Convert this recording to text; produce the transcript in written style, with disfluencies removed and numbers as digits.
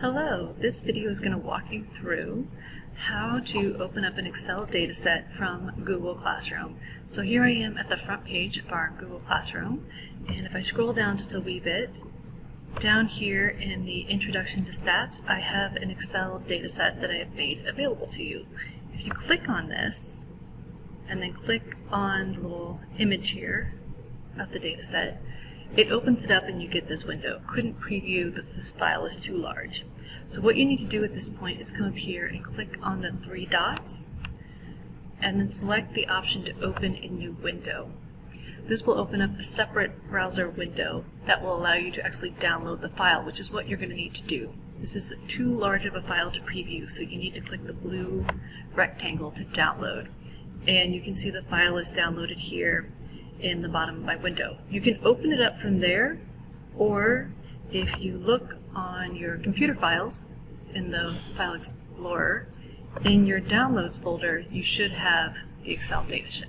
Hello, this video is going to walk you through how to open up an Excel dataset from Google Classroom. So here I am at the front page of our Google Classroom, and if I scroll down just a wee bit, down here in the Introduction to Stats, I have an Excel dataset that I have made available to you. If you click on this, and then click on the little image here of the dataset, it opens it up and you get this window. Couldn't preview that this file is too large. So what you need to do at this point is come up here and click on the three dots and then select the option to open a new window. This will open up a separate browser window that will allow you to actually download the file, which is what you're going to need to do. This is too large of a file to preview, so you need to click the blue rectangle to download. And you can see the file is downloaded here in the bottom of my window. You can open it up from there, or if you look on your computer files in the File Explorer, in your Downloads folder you should have the Excel dataset.